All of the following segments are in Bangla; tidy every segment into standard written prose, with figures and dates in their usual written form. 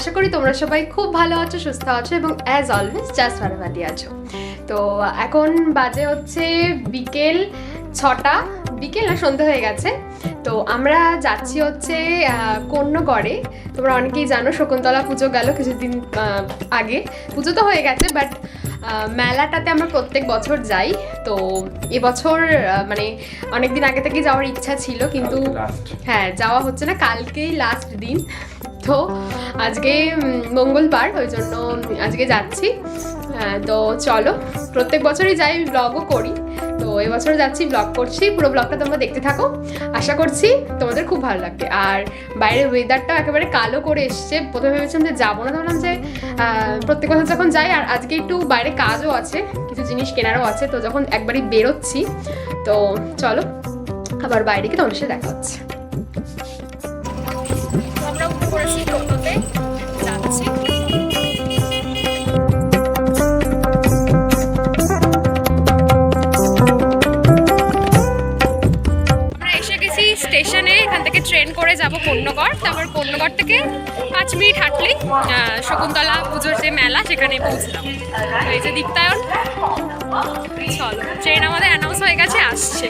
আশা করি তোমরা সবাই খুব ভালো আছো, সুস্থ আছো এবং অ্যাজ অলওয়েজ জাস্ট ভালোভাবে আছো। তো এখন বাজে হচ্ছে বিকেল 6টা, বিকেল না সন্ধ্যে হয়ে গেছে। তো আমরা যাচ্ছি হচ্ছে কন্যগড়ে। তোমরা অনেকেই জানো শকুন্তলা পুজো গেল কিছুদিন আগে, পুজো তো হয়ে গেছে বাট মেলাটাতে আমরা প্রত্যেক বছর যাই। তো এবছর মানে অনেক দিন আগে থেকে যাওয়ার ইচ্ছা ছিল, কিন্তু হ্যাঁ যাওয়া হচ্ছে না, কালকেই লাস্ট দিন। তো আজকে মঙ্গলবার, ওই জন্য আজকে যাচ্ছি। তো চলো, প্রত্যেক বছরই যাই, ব্লগও করি, তো এবছর যাচ্ছি, ব্লগ করছি, পুরো ব্লগটা তোমরা দেখতে থাকো, আশা করছি তোমাদের খুব ভালো লাগবে। আর বাইরের ওয়েদারটা একেবারে কালো করে এসছে, প্রথমে ভেবেছিলাম যে যাবো না, ভাবলাম যে প্রত্যেক বছর যখন যাই, আর আজকে একটু বাইরে কাজও আছে, কিছু জিনিস কেনারও আছে, তো যখন একবারই বেরোচ্ছি, তো চলো আবার বাইরে গিয়ে তোমার সাথে দেখা হচ্ছে। আমরা উঠে পড়েছি, টোটোতে যাচ্ছি। স্টেশনে এখান থেকে ট্রেন করে যাব কন্যগড়, তারপর কন্যগড় থেকে 5 মিনিট হাঁটলেই শকুন্তলা পুজোর যে মেলা সেখানে পৌঁছলাম। এই যে দীপ্তায়ন, চলো, ট্রেন আমাদের অ্যানাউন্স হয়ে গেছে, আসছে।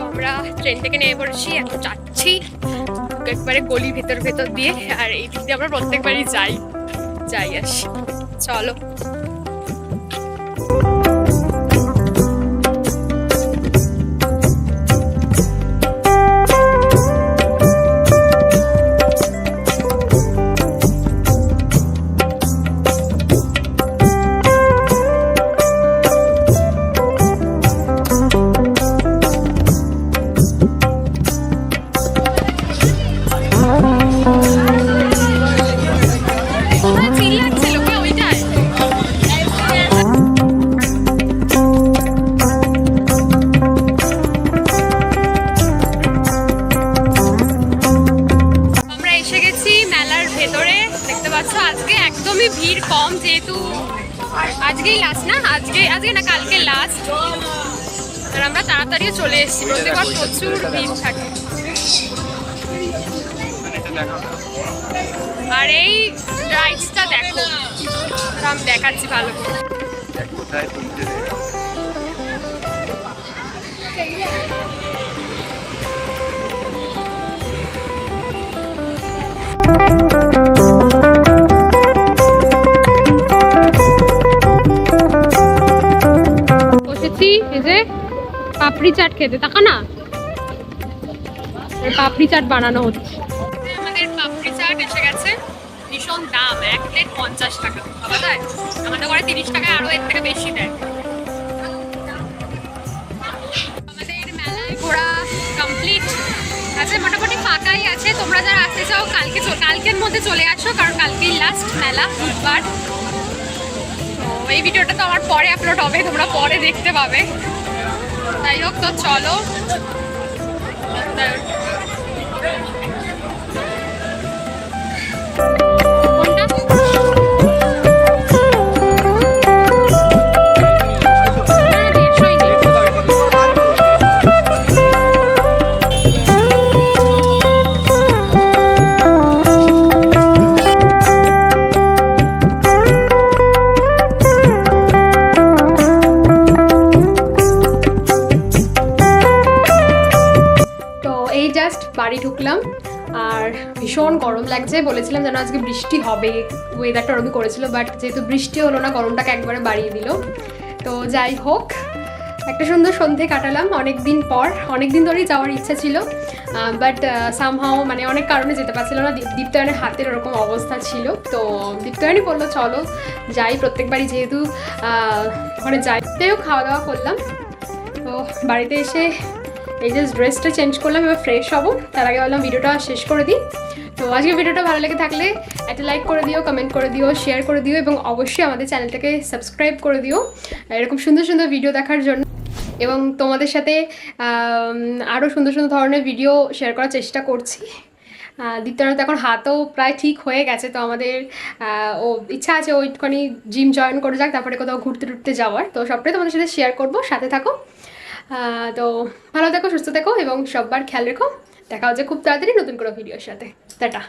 আমরা ট্রেন থেকে নেমে পড়েছি, এখন যাচ্ছি একবারে গলি ভেতর ভেতর দিয়ে, আর এই দিক দিয়ে আমরা প্রত্যেকবারই যাই আসি। চলো, আজকে একদমই ভিড় কম, যেহেতু আজকেই লাস্ট না, আজকে না কালকে লাস্ট, আর আমরা তাড়াতাড়িও চলে এসেছি। প্রত্যেকবার প্রচুর ভিড় থাকে। আর এই রাইডসটা দেখো, আমি দেখাচ্ছি ভালো করে। এই যে পাপড়ি চাট খেতে, তাকা না, পাপড়ি চাট বানানো হচ্ছে। আমাদের পাপড়ি চাট এসে গেছে, ভীষণ দাম, 1 প্লেট 50 টাকা। বাবা দেয় আমাদের ঘরে 30 টাকায় আরো এর থেকে বেশি দেয়। আমাদের মেলায় ঘোরা কমপ্লিট আছে, মোটামুটি ফাঁকাই আছে। তোমরা যারা আসতে চাও কালকের মধ্যে চলে আসো, কারণ কালকেই লাস্ট মেলা, বুধবার। এই ভিডিওটা তো আমার পরে আপলোড হবে, তোমরা পরে দেখতে পাবে। যাই হোক, তো চলো, বাড়ি ঢুকলাম আর ভীষণ গরম লাগছে। বলেছিলাম যেন আজকে বৃষ্টি হবে, ওয়েদারটা ওরকম করেছিল, বাট যেহেতু বৃষ্টি হলো না, গরমটাকে একবারে বাড়িয়ে দিল। তো যাই হোক, একটা সুন্দর সন্ধে কাটালাম অনেক দিন পর। অনেক দিন ধরেই যাওয়ার ইচ্ছা ছিল, বাট সামহাও মানে অনেক কারণে যেতে পারছিল না। দীপ্তায়নের হাতের ওরকম অবস্থা ছিল, তো দীপ্তায়নই বললো চলো যাই, প্রত্যেকবারই যেহেতু ওখানে যাইতেও খাওয়া দাওয়া করলাম। তো বাড়িতে এসে এই যে ড্রেসটা চেঞ্জ করলাম, এবার ফ্রেশ হবো, তার আগে বললাম ভিডিওটা শেষ করে দিই। তো আজকে ভিডিওটা ভালো লেগে থাকলে একটা লাইক করে দিও, কমেন্ট করে দিও, শেয়ার করে দিও এবং অবশ্যই আমাদের চ্যানেলটাকে সাবস্ক্রাইব করে দিও এরকম সুন্দর সুন্দর ভিডিও দেখার জন্য। এবং তোমাদের সাথে আরও সুন্দর সুন্দর ধরনের ভিডিও শেয়ার করার চেষ্টা করছি। দীপ্তর তো এখন হাতও প্রায় ঠিক হয়ে গেছে, তো আমাদের ও ইচ্ছা আছে ও একটুখানি জিম জয়েন করে যাক, তারপরে কোথাও ঘুরতে টুরতে যাওয়ার। তো সবটাই তোমাদের সাথে শেয়ার করবো, সাথে থাকো। তো ভালো থেকো, সুস্থ থেকো এবং সববার খেয়াল রেখো। দেখা হচ্ছে খুব তাড়াতাড়ি নতুন কোনো ভিডিওর সাথে। টাটা।